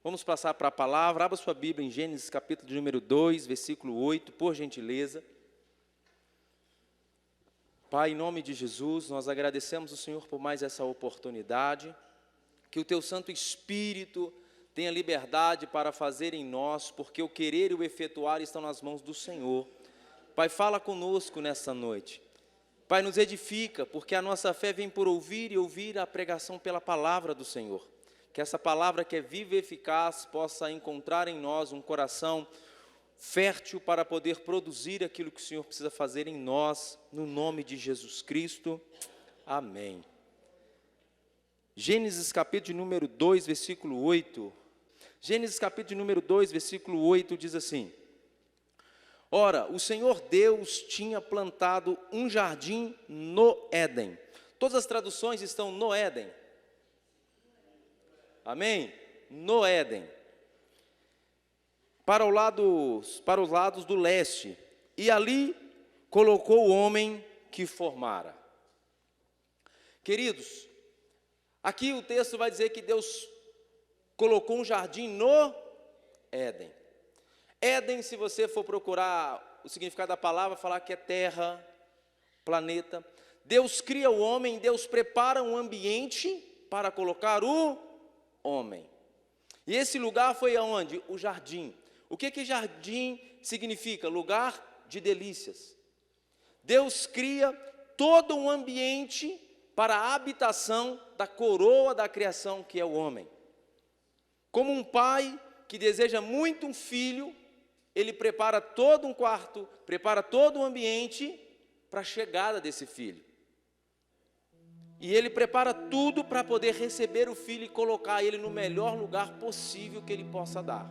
Vamos passar para a palavra. Abra sua Bíblia em Gênesis capítulo de número 2, versículo 8, por gentileza. Pai, em nome de Jesus, nós agradecemos ao Senhor por mais essa oportunidade, que o Teu Santo Espírito tenha liberdade para fazer em nós, porque o querer e o efetuar estão nas mãos do Senhor. Pai, fala conosco nessa noite. Pai, nos edifica, porque a nossa fé vem por ouvir e ouvir a pregação pela palavra do Senhor. Que essa palavra que é viva e eficaz possa encontrar em nós um coração fértil para poder produzir aquilo que o Senhor precisa fazer em nós, no nome de Jesus Cristo. Amém. Gênesis capítulo de número 2, versículo 8. Gênesis capítulo de número 2, versículo 8 diz assim: Ora, o Senhor Deus tinha plantado um jardim no Éden. Todas as traduções estão no Éden. Amém? No Éden. Para os lados do leste. E ali colocou o homem que formara. Queridos, aqui o texto vai dizer que Deus colocou um jardim no Éden. Éden, se você for procurar o significado da palavra, falar que é terra, planeta. Deus cria o homem, Deus prepara um ambiente para colocar o homem. E esse lugar foi aonde? O jardim. O que jardim significa? Lugar de delícias. Deus cria todo um ambiente para a habitação da coroa da criação, que é o homem. Como um pai que deseja muito um filho, ele prepara todo um quarto, prepara todo um ambiente para a chegada desse filho. E ele prepara tudo para poder receber o filho e colocar ele no melhor lugar possível que ele possa dar.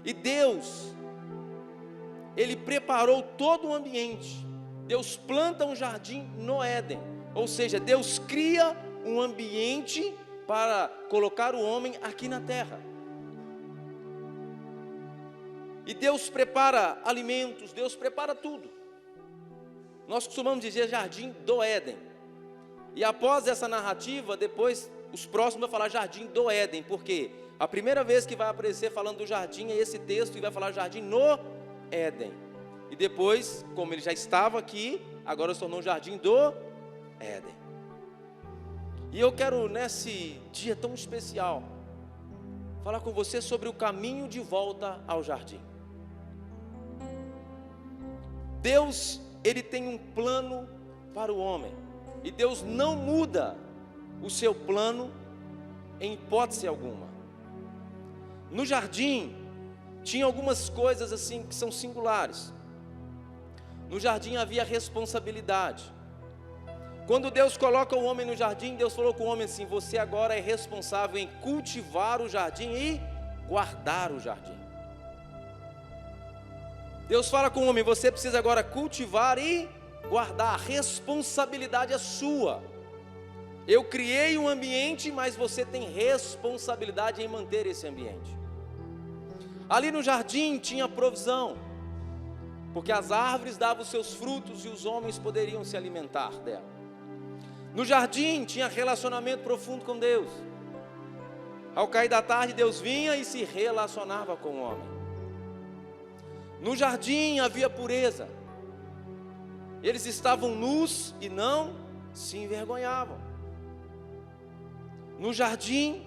E Deus, ele preparou todo o ambiente. Deus planta um jardim no Éden. Ou seja, Deus cria um ambiente para colocar o homem aqui na terra. E Deus prepara alimentos, Deus prepara tudo. Nós costumamos dizer jardim do Éden. E após essa narrativa, depois os próximos vão falar jardim do Éden, porque a primeira vez que vai aparecer falando do jardim é esse texto, e vai falar jardim no Éden. E depois, como ele já estava aqui, agora se tornou um jardim do Éden. E eu quero, nesse dia tão especial, falar com você sobre o caminho de volta ao jardim. Deus, ele tem um plano para o homem. E Deus não muda o seu plano em hipótese alguma. No jardim, tinha algumas coisas assim que são singulares. No jardim havia responsabilidade. Quando Deus coloca o homem no jardim, Deus falou com o homem assim: você agora é responsável em cultivar o jardim e guardar o jardim. Deus fala com o homem: você precisa agora cultivar e guardar, a responsabilidade é sua. Eu criei um ambiente, mas você tem responsabilidade em manter esse ambiente. Ali no jardim tinha provisão, porque as árvores davam os seus frutos e os homens poderiam se alimentar dela. No jardim tinha relacionamento profundo com Deus. Ao cair da tarde, Deus vinha e se relacionava com o homem. No jardim havia pureza. Eles estavam nus e não se envergonhavam. No jardim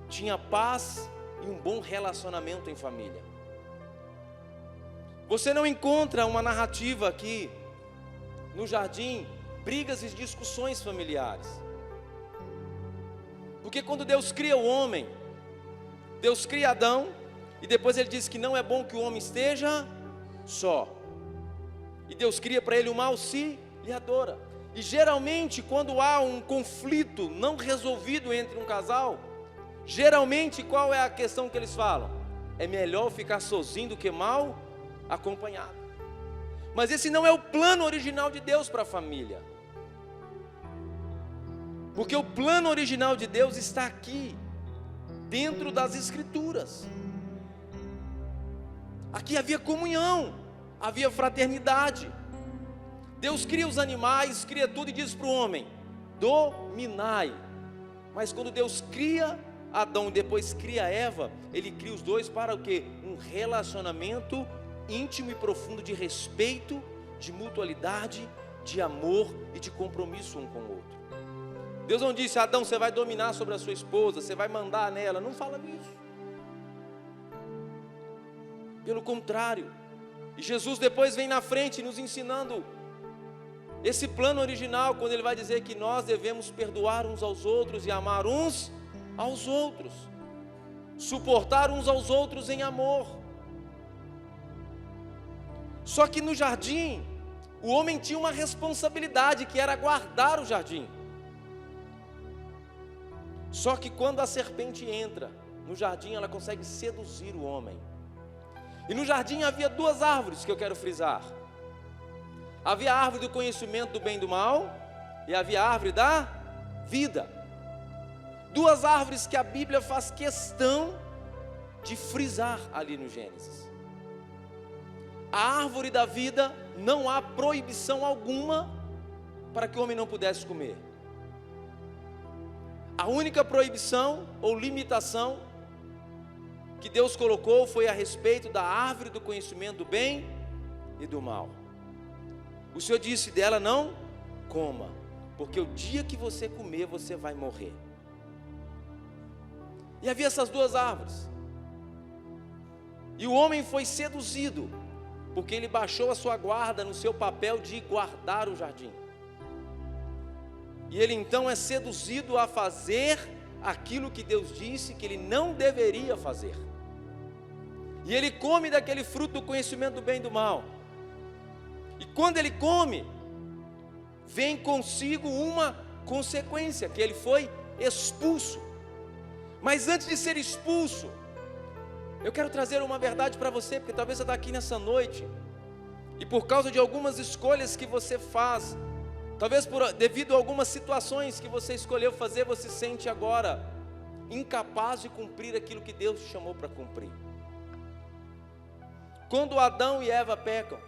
tinha paz e um bom relacionamento em família. Você não encontra uma narrativa aqui no jardim, brigas e discussões familiares. Porque quando Deus cria o homem, Deus cria Adão, e depois ele diz que não é bom que o homem esteja só. E Deus cria para ele uma auxiliadora. E geralmente quando há um conflito não resolvido entre um casal, geralmente qual é a questão que eles falam? É melhor ficar sozinho do que mal acompanhado. Mas esse não é o plano original de Deus para a família. Porque o plano original de Deus está aqui, dentro das Escrituras. Aqui havia comunhão, havia fraternidade. Deus cria os animais, cria tudo e diz para o homem: dominai. Mas quando Deus cria Adão depois cria Eva, ele cria os dois para o quê? Um relacionamento íntimo e profundo de respeito, de mutualidade, de amor e de compromisso um com o outro. Deus não disse: Adão, você vai dominar sobre a sua esposa, você vai mandar nela. Não fala nisso. Pelo contrário. E Jesus depois vem na frente nos ensinando esse plano original, quando ele vai dizer que nós devemos perdoar uns aos outros e amar uns aos outros, suportar uns aos outros em amor. Só que no jardim, o homem tinha uma responsabilidade, que era guardar o jardim. Só que quando a serpente entra no jardim, ela consegue seduzir o homem. E no jardim havia duas árvores que eu quero frisar. Havia a árvore do conhecimento do bem e do mal, e havia a árvore da vida. Duas árvores que a Bíblia faz questão de frisar ali no Gênesis. A árvore da vida, não há proibição alguma para que o homem não pudesse comer. A única proibição ou limitação que Deus colocou foi a respeito da árvore do conhecimento do bem e do mal. O Senhor disse dela: não coma, porque o dia que você comer, você vai morrer. E havia essas duas árvores, e o homem foi seduzido, porque ele baixou a sua guarda no seu papel de guardar o jardim. E ele então é seduzido a fazer aquilo que Deus disse que ele não deveria fazer. E ele come daquele fruto do conhecimento do bem e do mal. E quando ele come, vem consigo uma consequência, que ele foi expulso. Mas antes de ser expulso, eu quero trazer uma verdade para você, porque talvez você está aqui nessa noite, e por causa de algumas escolhas que você faz, talvez devido a algumas situações que você escolheu fazer, você se sente agora incapaz de cumprir aquilo que Deus te chamou para cumprir. Quando Adão e Eva pecam,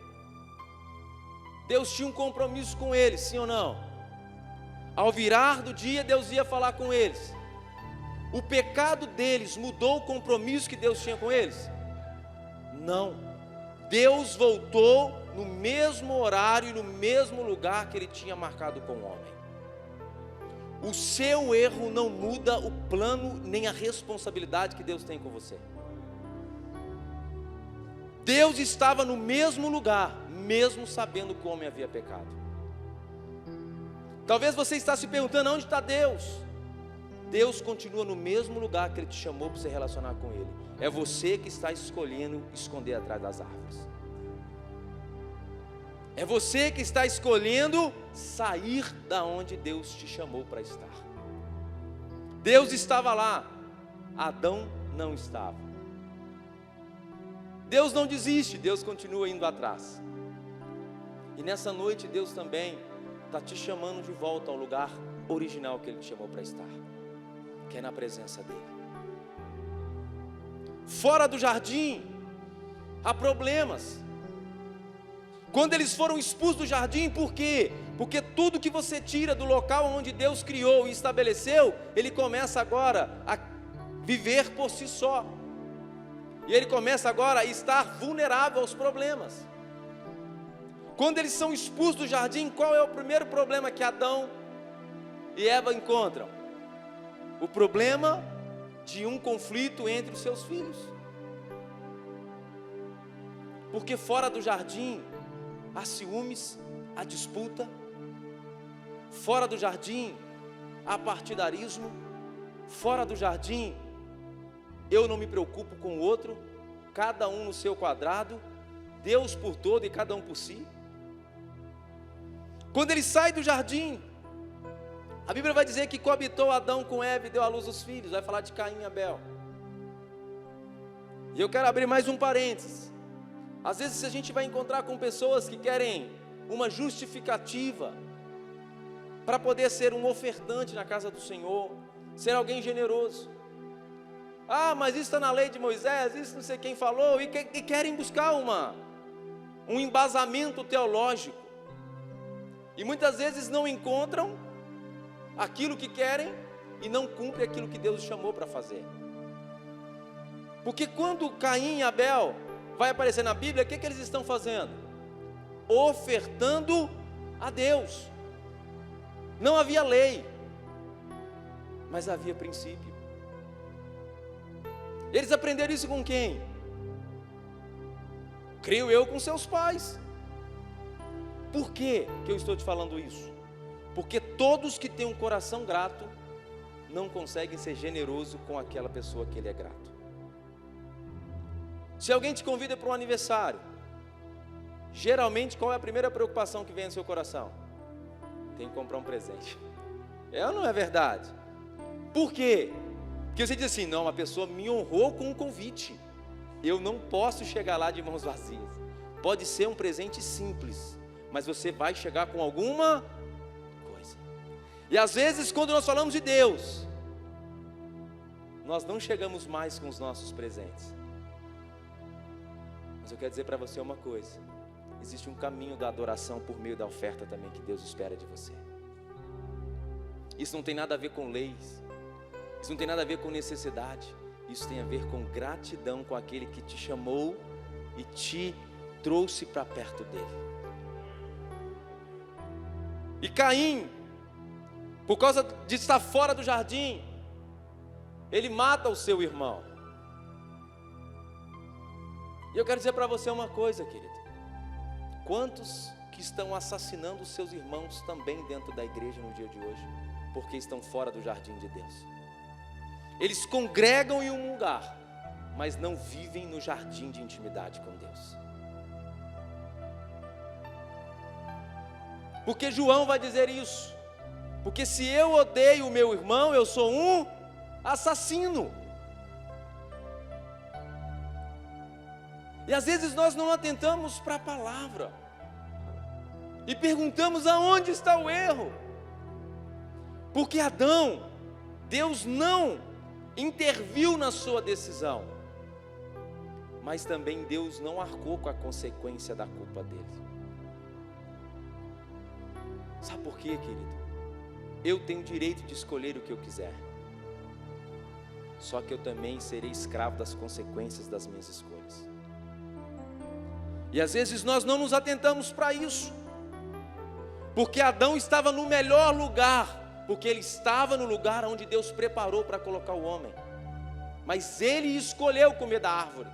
Deus tinha um compromisso com eles, sim ou não? Ao virar do dia, Deus ia falar com eles. O pecado deles mudou o compromisso que Deus tinha com eles? Não. Deus voltou no mesmo horário e no mesmo lugar que ele tinha marcado com o homem. O seu erro não muda o plano nem a responsabilidade que Deus tem com você. Deus estava no mesmo lugar, mesmo sabendo que o homem havia pecado. Talvez você está se perguntando: onde está Deus? Deus continua no mesmo lugar que Ele te chamou para se relacionar com Ele. É você que está escolhendo esconder atrás das árvores. É você que está escolhendo sair da onde Deus te chamou para estar. Deus estava lá, Adão não estava. Deus não desiste, Deus continua indo atrás. E nessa noite Deus também está te chamando de volta ao lugar original que Ele te chamou para estar, que é na presença dEle. Fora do jardim há problemas. Quando eles foram expulsos do jardim, por quê? Porque tudo que você tira do local onde Deus criou e estabeleceu, ele começa agora a viver por si só. E ele começa agora a estar vulnerável aos problemas. Quando eles são expulsos do jardim, qual é o primeiro problema que Adão e Eva encontram? O problema de um conflito entre os seus filhos. Porque fora do jardim há ciúmes, há disputa. Fora do jardim há partidarismo. Fora do jardim, eu não me preocupo com o outro, cada um no seu quadrado, Deus por todo e cada um por si. Quando ele sai do jardim, a Bíblia vai dizer que coabitou Adão com Eva e deu à luz os filhos. Vai falar de Caim e Abel. E eu quero abrir mais um parênteses. Às vezes a gente vai encontrar com pessoas que querem uma justificativa para poder ser um ofertante na casa do Senhor, ser alguém generoso. Ah, mas isso está na lei de Moisés, isso não sei quem falou, e querem buscar um embasamento teológico. E muitas vezes não encontram aquilo que querem e não cumpre aquilo que Deus chamou para fazer. Porque quando Caim e Abel vai aparecer na Bíblia, o que eles estão fazendo? Ofertando a Deus. Não havia lei, mas havia princípio. Eles aprenderam isso com quem? Creio eu, com seus pais. Por que eu estou te falando isso? Porque todos que têm um coração grato não conseguem ser generoso com aquela pessoa que ele é grato. Se alguém te convida para um aniversário, geralmente qual é a primeira preocupação que vem no seu coração? Tem que comprar um presente. É ou não é verdade? Por quê? Porque você diz assim, não, a pessoa me honrou com um convite, eu não posso chegar lá de mãos vazias. Pode ser um presente simples, mas você vai chegar com alguma coisa. E às vezes quando nós falamos de Deus, nós não chegamos mais com os nossos presentes. Mas eu quero dizer para você uma coisa, existe um caminho da adoração por meio da oferta também que Deus espera de você. Isso não tem nada a ver com leis, isso não tem nada a ver com necessidade, isso tem a ver com gratidão com aquele que te chamou e te trouxe para perto dele. E Caim, por causa de estar fora do jardim, ele mata o seu irmão. E eu quero dizer para você uma coisa, querido. Quantos que estão assassinando os seus irmãos também dentro da igreja no dia de hoje, porque estão fora do jardim de Deus? Eles congregam em um lugar, mas não vivem no jardim de intimidade com Deus. Porque João vai dizer isso. Porque se eu odeio o meu irmão, eu sou um assassino. E às vezes nós não atentamos para a palavra e perguntamos aonde está o erro. Porque Adão, Deus não interviu na sua decisão, mas também Deus não arcou com a consequência da culpa dele. Sabe por quê, querido? Eu tenho direito de escolher o que eu quiser, só que eu também serei escravo das consequências das minhas escolhas. E às vezes nós não nos atentamos para isso, porque Adão estava no melhor lugar, porque ele estava no lugar onde Deus preparou para colocar o homem, mas ele escolheu comer da árvore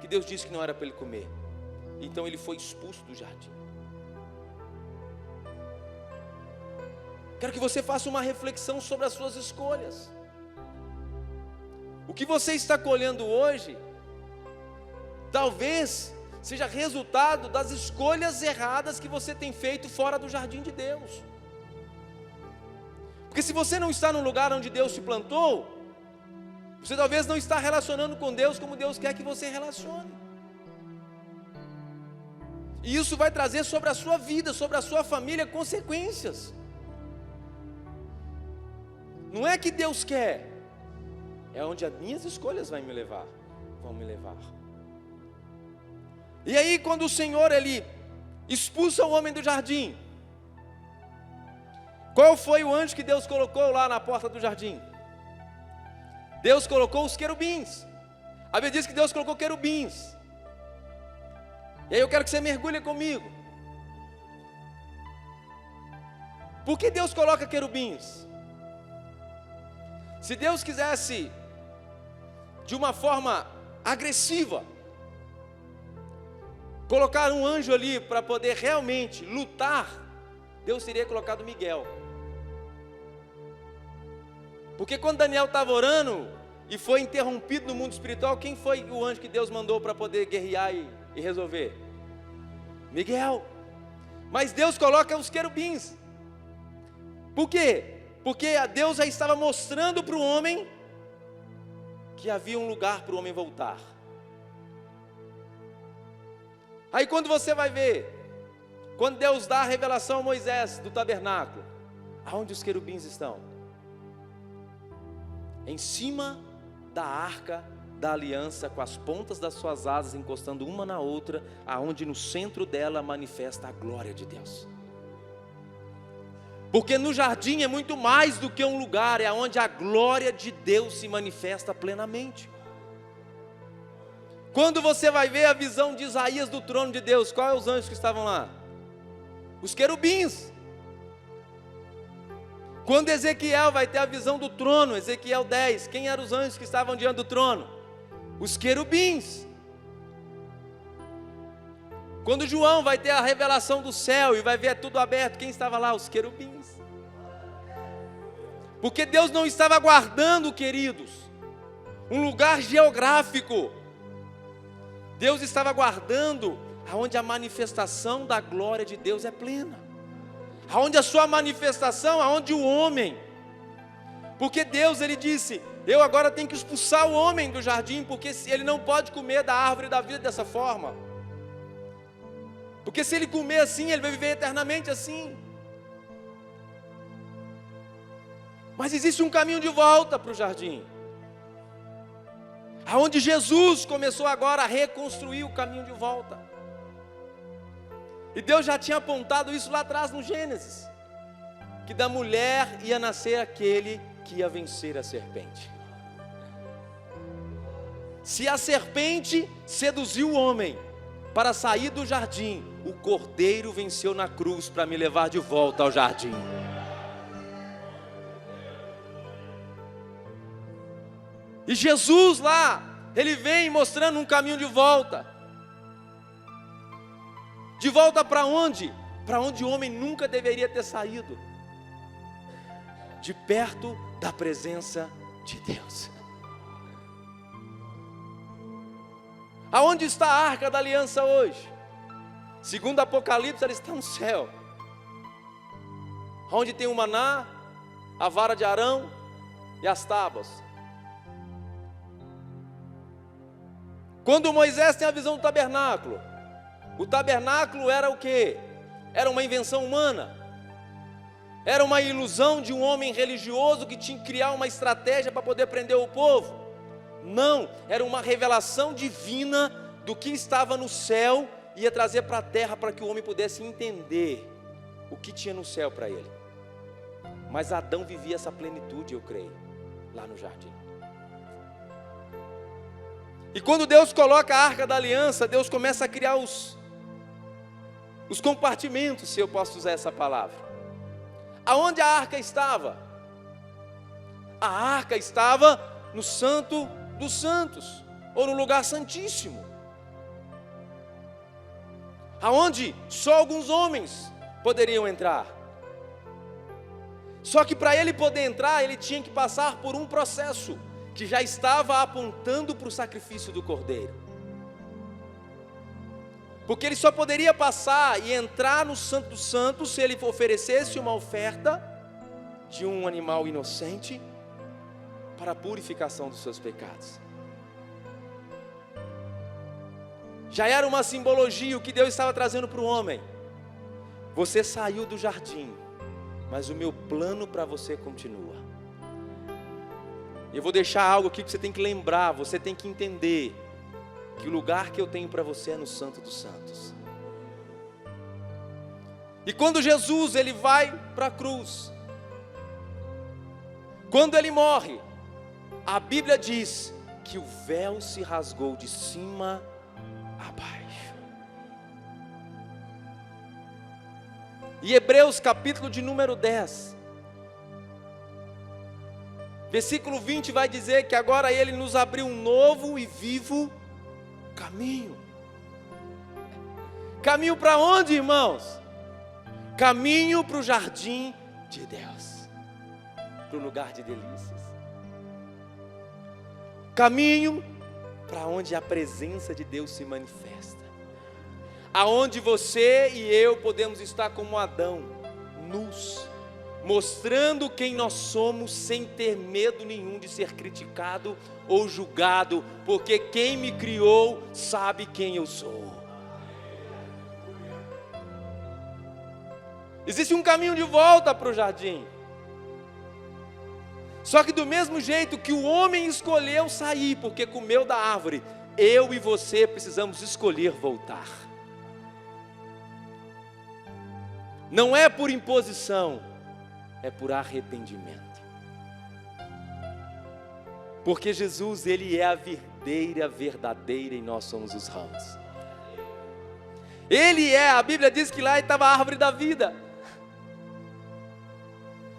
que Deus disse que não era para ele comer, então ele foi expulso do jardim. Quero que você faça uma reflexão sobre as suas escolhas. O que você está colhendo hoje, talvez seja resultado das escolhas erradas que você tem feito fora do jardim de Deus. Porque se você não está no lugar onde Deus te plantou, você talvez não está relacionando com Deus como Deus quer que você relacione. E isso vai trazer sobre a sua vida, sobre a sua família, consequências. Não é que Deus quer, é onde as minhas escolhas vão me levar. E aí quando o Senhor ele expulsa o homem do jardim, qual foi o anjo que Deus colocou lá na porta do jardim? Deus colocou os querubins. A Bíblia diz que Deus colocou querubins. E aí eu quero que você mergulhe comigo. Por que Deus coloca querubins? Se Deus quisesse de uma forma agressiva colocar um anjo ali para poder realmente lutar, Deus teria colocado Miguel. Porque quando Daniel estava orando e foi interrompido no mundo espiritual, quem foi o anjo que Deus mandou para poder guerrear e resolver? Miguel. Mas Deus coloca os querubins. Por quê? Porque Deus já estava mostrando para o homem que havia um lugar para o homem voltar. Aí quando você vai ver, quando Deus dá a revelação a Moisés do tabernáculo, aonde os querubins estão? Em cima da arca da aliança, com as pontas das suas asas encostando uma na outra, aonde no centro dela manifesta a glória de Deus. Porque no jardim é muito mais do que um lugar, é onde a glória de Deus se manifesta plenamente. Quando você vai ver a visão de Isaías do trono de Deus, quais são os anjos que estavam lá? Os querubins. Quando Ezequiel vai ter a visão do trono, Ezequiel 10, quem eram os anjos que estavam diante do trono? Os querubins. Quando João vai ter a revelação do céu e vai ver tudo aberto, quem estava lá? Os querubins. Porque Deus não estava guardando, queridos, um lugar geográfico. Deus estava guardando aonde a manifestação da glória de Deus é plena. Aonde a sua manifestação, aonde o homem. Porque Deus, ele disse, eu agora tenho que expulsar o homem do jardim, porque ele não pode comer da árvore da vida dessa forma. Porque se ele comer assim, ele vai viver eternamente assim. Mas existe um caminho de volta para o jardim, aonde Jesus começou agora a reconstruir o caminho de volta. E Deus já tinha apontado isso lá atrás no Gênesis, que da mulher ia nascer aquele que ia vencer a serpente. Se a serpente seduziu o homem para sair do jardim, o cordeiro venceu na cruz para me levar de volta ao jardim. E Jesus lá, ele vem mostrando um caminho de volta. De volta para onde? Para onde o homem nunca deveria ter saído. De perto da presença de Deus. Aonde está a arca da aliança hoje? Segundo Apocalipse, ela está no céu. Onde tem o maná, a vara de Arão e as tábuas. Quando Moisés tem a visão do tabernáculo, o tabernáculo era o quê? Era uma invenção humana. Era uma ilusão de um homem religioso que tinha que criar uma estratégia para poder prender o povo. Não, era uma revelação divina do que estava no céu e ia trazer para a terra para que o homem pudesse entender o que tinha no céu para ele. Mas Adão vivia essa plenitude, eu creio, lá no jardim. E quando Deus coloca a arca da aliança, Deus começa a criar os compartimentos, se eu posso usar essa palavra. Aonde a arca estava? A arca estava no Santo dos Santos, ou no lugar santíssimo, aonde só alguns homens poderiam entrar. Só que para ele poder entrar, ele tinha que passar por um processo que já estava apontando para o sacrifício do cordeiro. Porque ele só poderia passar e entrar no Santo dos Santos se ele oferecesse uma oferta de um animal inocente para a purificação dos seus pecados. Já era uma simbologia o que Deus estava trazendo para o homem. Você saiu do jardim, mas o meu plano para você continua. Eu vou deixar algo aqui que você tem que lembrar, você tem que entender que o lugar que eu tenho para você é no Santo dos Santos. E quando Jesus ele vai para a cruz, quando ele morre, a Bíblia diz que o véu se rasgou de cima a baixo. E Hebreus capítulo de número 10, versículo 20 vai dizer que agora ele nos abriu um novo e vivo caminho. Caminho para onde, irmãos? Caminho para o jardim de Deus, para o lugar de delícias. Caminho para onde a presença de Deus se manifesta. Aonde você e eu podemos estar como Adão, nus, mostrando quem nós somos sem ter medo nenhum de ser criticado ou julgado, porque quem me criou sabe quem eu sou. Existe um caminho de volta para o jardim. Só que do mesmo jeito que o homem escolheu sair porque comeu da árvore, eu e você precisamos escolher voltar. Não é por imposição, é por arrependimento. Porque Jesus, Ele é a videira verdadeira e nós somos os ramos. Ele é, a Bíblia diz que lá estava a árvore da vida.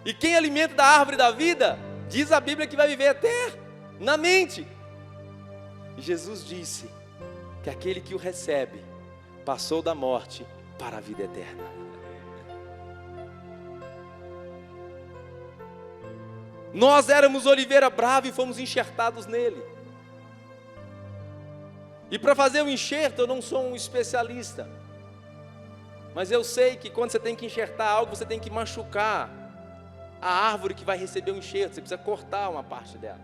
E quem alimenta da árvore da vida, diz a Bíblia que vai viver eternamente. E Jesus disse que aquele que o recebe, passou da morte para a vida eterna. Nós éramos oliveira brava e fomos enxertados nele. E para fazer o enxerto, eu não sou um especialista. Mas eu sei que quando você tem que enxertar algo, você tem que machucar a árvore que vai receber o enxerto. Você precisa cortar uma parte dela.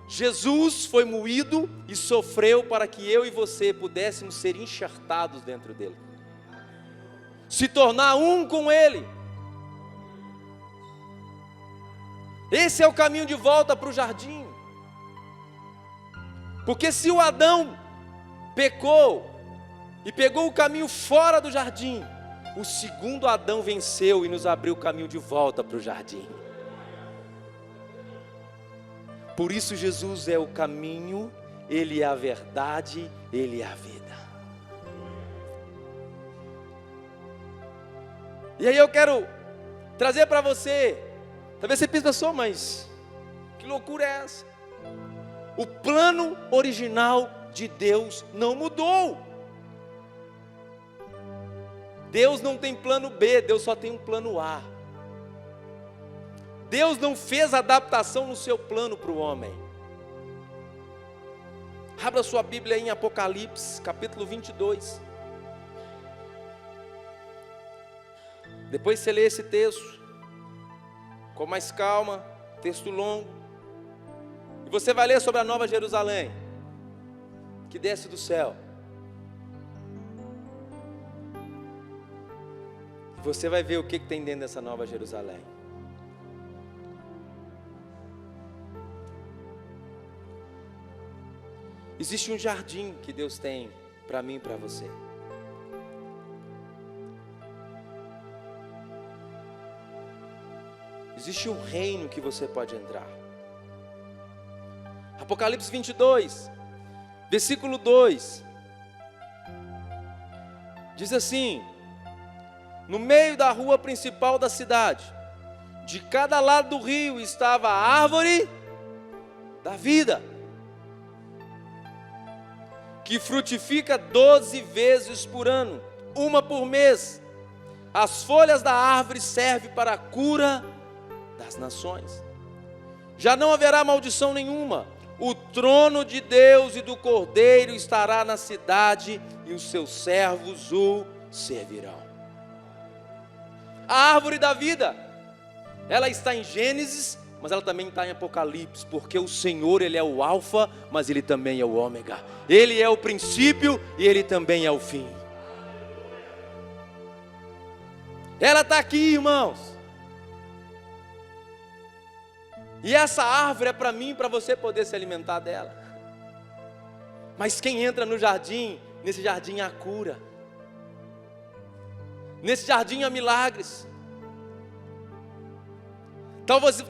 Jesus foi moído e sofreu para que eu e você pudéssemos ser enxertados dentro dele. Se tornar um com ele. Esse é o caminho de volta para o jardim. Porque se o Adão pecou e pegou o caminho fora do jardim, o segundo Adão venceu e nos abriu o caminho de volta para o jardim. Por isso Jesus é o caminho, Ele é a verdade, Ele é a vida. E aí eu quero trazer para você, talvez você pense, pessoal, mas que loucura é essa? O plano original de Deus não mudou. Deus não tem plano B, Deus só tem um plano A. Deus não fez adaptação no seu plano para o homem. Abra sua Bíblia em Apocalipse, capítulo 22. Depois você lê esse texto com mais calma, texto longo. E você vai ler sobre a Nova Jerusalém, que desce do céu. E você vai ver o que tem dentro dessa Nova Jerusalém. Existe um jardim que Deus tem para mim e para você. Existe um reino que você pode entrar. Apocalipse 22, versículo 2. Diz assim: no meio da rua principal da cidade, de cada lado do rio estava a árvore da vida, que frutifica 12 vezes por ano, uma por mês. As folhas da árvore servem para a cura das nações. Já não haverá maldição nenhuma. O trono de Deus e do Cordeiro estará na cidade, e os seus servos o servirão. A árvore da vida, ela está em Gênesis, mas ela também está em Apocalipse, porque o Senhor, Ele é o alfa, mas Ele também é o ômega. Ele é o princípio e Ele também é o fim. Ela está aqui, irmãos. E essa árvore é para mim e para você poder se alimentar dela. Mas quem entra no jardim, nesse jardim há cura. Nesse jardim há milagres.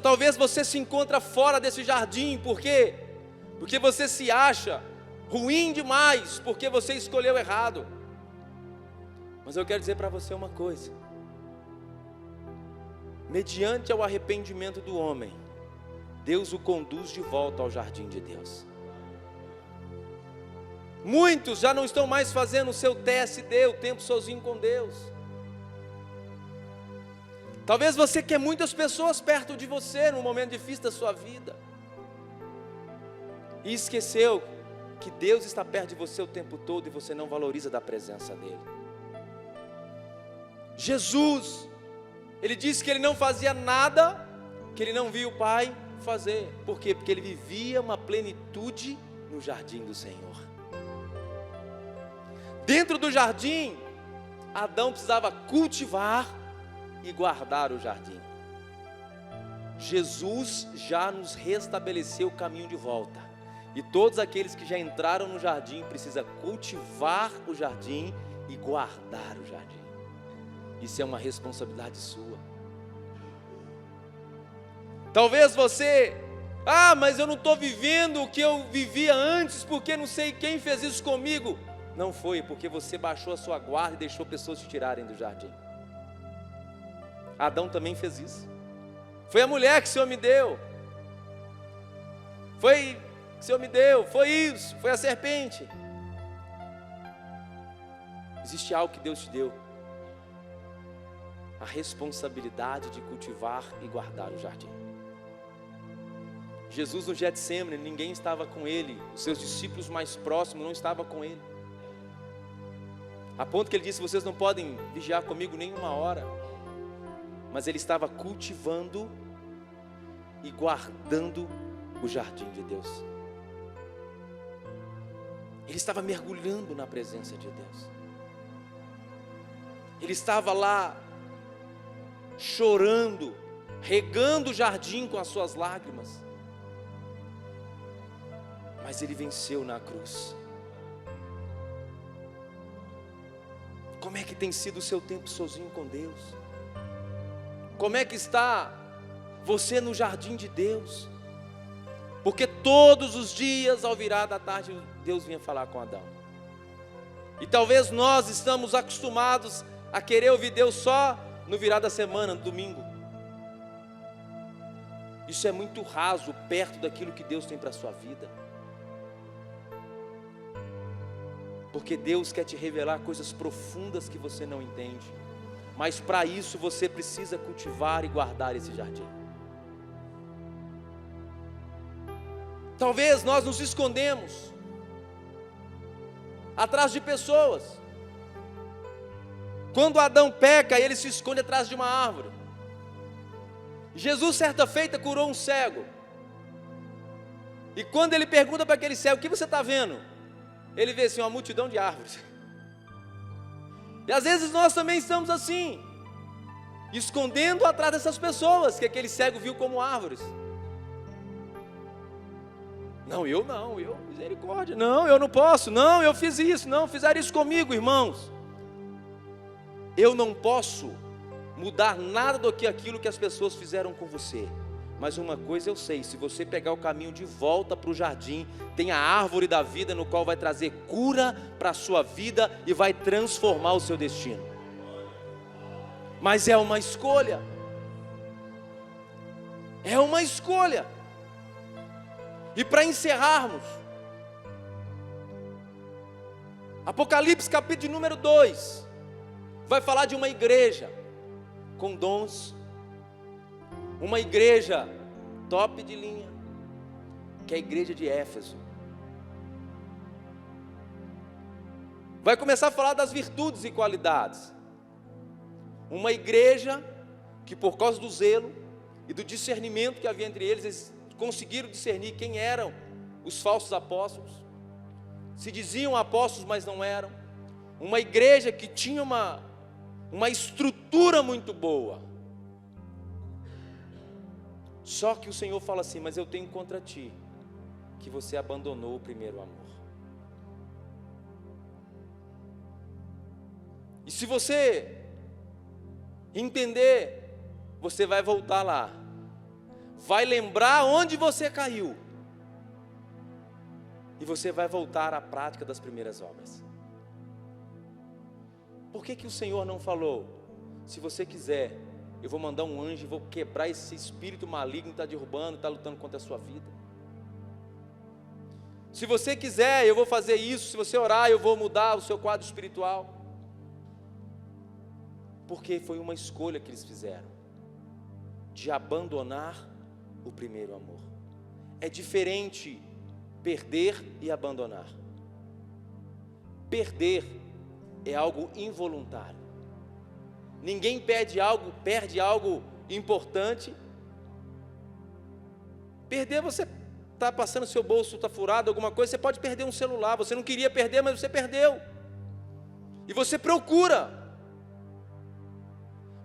Talvez você se encontre fora desse jardim, por quê? Porque você se acha ruim demais, porque você escolheu errado. Mas eu quero dizer para você uma coisa: mediante ao arrependimento do homem, Deus o conduz de volta ao jardim de Deus. Muitos já não estão mais fazendo o seu TSD, o tempo sozinho com Deus. Talvez você quer muitas pessoas perto de você num momento difícil da sua vida, e esqueceu que Deus está perto de você o tempo todo e você não valoriza da presença dEle. Jesus, Ele disse que Ele não fazia nada que Ele não via o Pai fazer. Por quê? Porque Ele vivia uma plenitude no jardim do Senhor. Dentro do jardim, Adão precisava cultivar e guardar o jardim. Jesus já nos restabeleceu o caminho de volta, e todos aqueles que já entraram no jardim precisam cultivar o jardim e guardar o jardim. Isso é uma responsabilidade sua. Talvez você, mas eu não estou vivendo o que eu vivia antes, porque não sei quem fez isso comigo. Não foi, porque você baixou a sua guarda e deixou pessoas te tirarem do jardim. Adão também fez isso. Foi a mulher que o Senhor me deu. Foi que o Senhor me deu, foi isso, foi a serpente. Existe algo que Deus te deu. A responsabilidade de cultivar e guardar o jardim. Jesus no Getsêmani, ninguém estava com ele. Os seus discípulos mais próximos não estavam com ele. A ponto que ele disse, vocês não podem vigiar comigo nem uma hora. Mas ele estava cultivando e guardando o jardim de Deus. Ele estava mergulhando na presença de Deus. Ele estava lá chorando, regando o jardim com as suas lágrimas. Mas ele venceu na cruz. Como é que tem sido o seu tempo sozinho com Deus? Como é que está você no jardim de Deus? Porque todos os dias, ao virar da tarde, Deus vinha falar com Adão. E talvez nós estamos acostumados a querer ouvir Deus só no virar da semana, no domingo. Isso é muito raso, perto daquilo que Deus tem para a sua vida. Porque Deus quer te revelar coisas profundas que você não entende. Mas para isso você precisa cultivar e guardar esse jardim. Talvez nós nos escondemos atrás de pessoas. Quando Adão peca, ele se esconde atrás de uma árvore. Jesus certa feita curou um cego. E quando ele pergunta para aquele cego, o que você está vendo? Ele vê assim, uma multidão de árvores. E às vezes nós também estamos assim, escondendo atrás dessas pessoas que aquele cego viu como árvores. Não, eu misericórdia, não, eu não posso, não, eu fiz isso, não, fizeram isso comigo, irmãos. Eu não posso mudar nada do que aquilo que as pessoas fizeram com você. Mas uma coisa eu sei, se você pegar o caminho de volta para o jardim, tem a árvore da vida no qual vai trazer cura para a sua vida e vai transformar o seu destino. Mas é uma escolha. É uma escolha. E para encerrarmos, Apocalipse capítulo número 2, vai falar de uma igreja com dons, uma igreja top de linha, que é a igreja de Éfeso. Vai começar a falar das virtudes e qualidades. Uma igreja que por causa do zelo e do discernimento que havia entre eles conseguiram discernir quem eram os falsos apóstolos. Se diziam apóstolos, mas não eram. Uma igreja que tinha uma estrutura muito boa. Só que o Senhor fala assim, mas eu tenho contra ti, que você abandonou o primeiro amor. E se você entender, você vai voltar lá, vai lembrar onde você caiu, e você vai voltar à prática das primeiras obras. Por que o Senhor não falou, se você quiser, eu vou mandar um anjo e vou quebrar esse espírito maligno que está derrubando, está lutando contra a sua vida? Se você quiser, eu vou fazer isso, se você orar, eu vou mudar o seu quadro espiritual. Porque foi uma escolha que eles fizeram, de abandonar o primeiro amor. É diferente perder e abandonar. Perder é algo involuntário. Ninguém perde algo importante. Perder, você está passando, seu bolso está furado, alguma coisa, você pode perder um celular, você não queria perder, mas você perdeu. E você procura.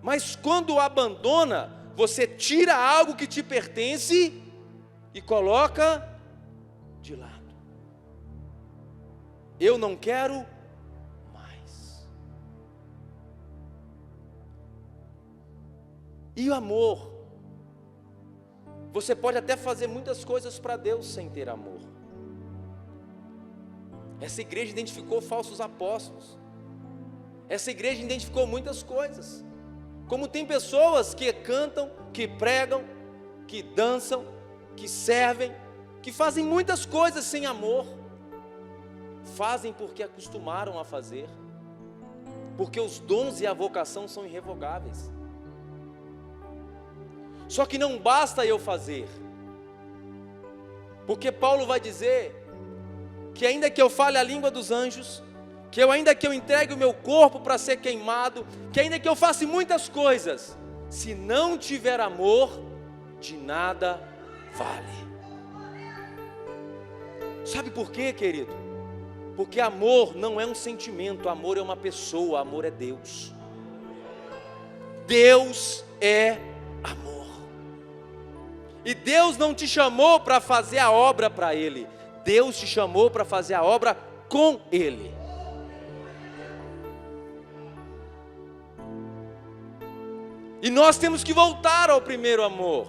Mas quando abandona, você tira algo que te pertence e coloca de lado. Eu não quero mais. E o amor? Você pode até fazer muitas coisas para Deus sem ter amor. Essa igreja identificou falsos apóstolos. Essa igreja identificou muitas coisas. Como tem pessoas que cantam, que pregam, que dançam, que servem, que fazem muitas coisas sem amor. Fazem porque acostumaram a fazer. Porque os dons e a vocação são irrevogáveis. Só que não basta eu fazer. Porque Paulo vai dizer que ainda que eu fale a língua dos anjos, que ainda que eu entregue o meu corpo para ser queimado, que ainda que eu faça muitas coisas, se não tiver amor, de nada vale. Sabe por quê, querido? Porque amor não é um sentimento, amor é uma pessoa, amor é Deus. Deus é amor. E Deus não te chamou para fazer a obra para Ele, Deus te chamou para fazer a obra com Ele. E nós temos que voltar ao primeiro amor.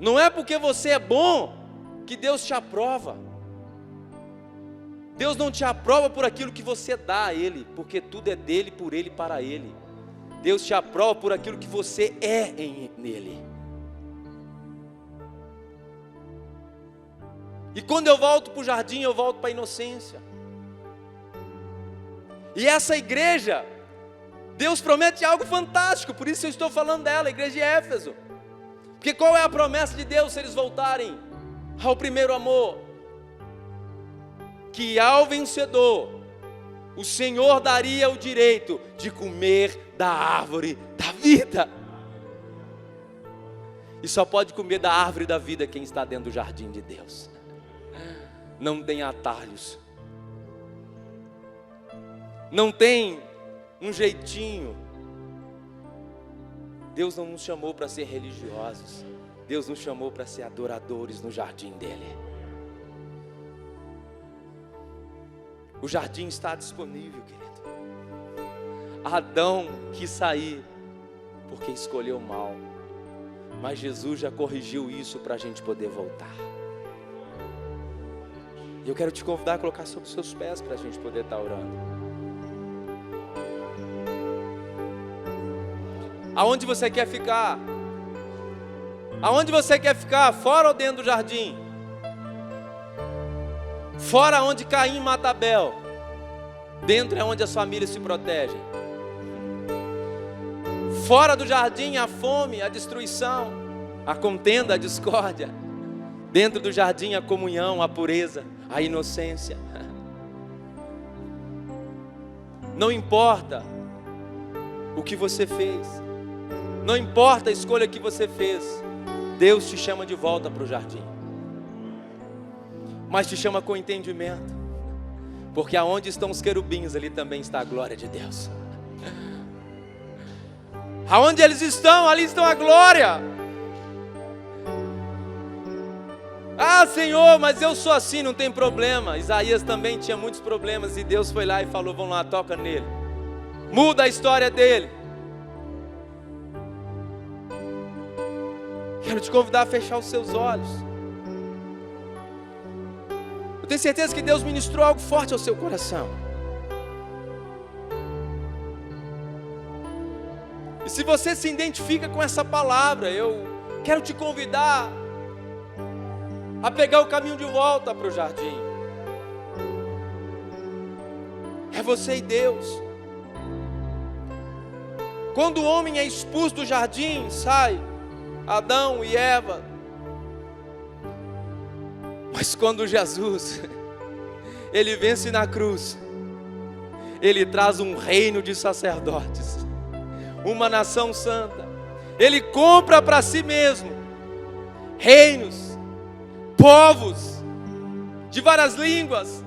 Não é porque você é bom que Deus te aprova. Deus não te aprova por aquilo que você dá a Ele, porque tudo é dele, por Ele e para Ele. Deus te aprova por aquilo que você é nele. E quando eu volto para o jardim, eu volto para a inocência. E essa igreja, Deus promete algo fantástico, por isso eu estou falando dela, a igreja de Éfeso. Porque qual é a promessa de Deus se eles voltarem ao primeiro amor? Que ao vencedor, o Senhor daria o direito de comer da árvore da vida. E só pode comer da árvore da vida quem está dentro do jardim de Deus. Não tem atalhos. Não tem um jeitinho. Deus não nos chamou para ser religiosos. Deus nos chamou para ser adoradores no jardim dele. O jardim está disponível, querido. Adão quis sair porque escolheu mal, mas Jesus já corrigiu isso para a gente poder voltar. E eu quero te convidar a colocar sobre os seus pés para a gente poder estar orando. Aonde você quer ficar? Aonde você quer ficar? Fora ou dentro do jardim? Fora onde Caim mata Abel. Dentro é onde as famílias se protegem. Fora do jardim a fome, a destruição, a contenda, a discórdia. Dentro do jardim a comunhão, a pureza, a inocência. Não importa o que você fez, não importa a escolha que você fez, Deus te chama de volta para o jardim. Mas te chama com entendimento, porque aonde estão os querubins, ali também está a glória de Deus. Aonde eles estão, ali estão a glória. Ah, Senhor, mas eu sou assim, não tem problema. Isaías também tinha muitos problemas e Deus foi lá e falou: vamos lá, toca nele, muda a história dele. Quero te convidar a fechar os seus olhos. Eu tenho certeza que Deus ministrou algo forte ao seu coração. E se você se identifica com essa palavra, eu quero te convidar a pegar o caminho de volta para o jardim. É você e Deus. Quando o homem é expulso do jardim, sai Adão e Eva. Mas quando Jesus, ele vence na cruz, ele traz um reino de sacerdotes, uma nação santa. Ele compra para si mesmo reinos, povos de várias línguas.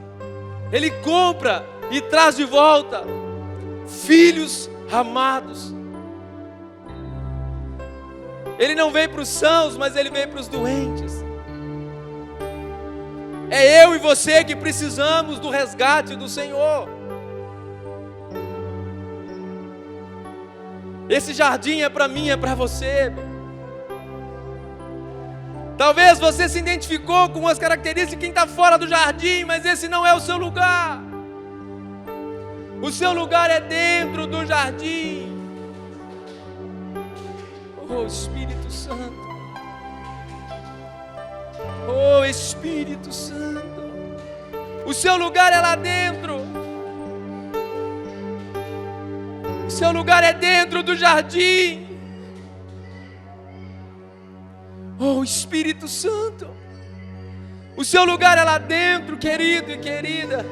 Ele compra e traz de volta filhos amados. Ele não veio para os sãos, mas ele veio para os doentes. É eu e você que precisamos do resgate do Senhor. Esse jardim é para mim, é para você. Talvez você se identificou com as características de quem está fora do jardim, mas esse não é o seu lugar. O seu lugar é dentro do jardim. Oh Espírito Santo. Oh Espírito Santo. O seu lugar é lá dentro. O seu lugar é dentro do jardim. Oh Espírito Santo. O seu lugar é lá dentro, querido e querida.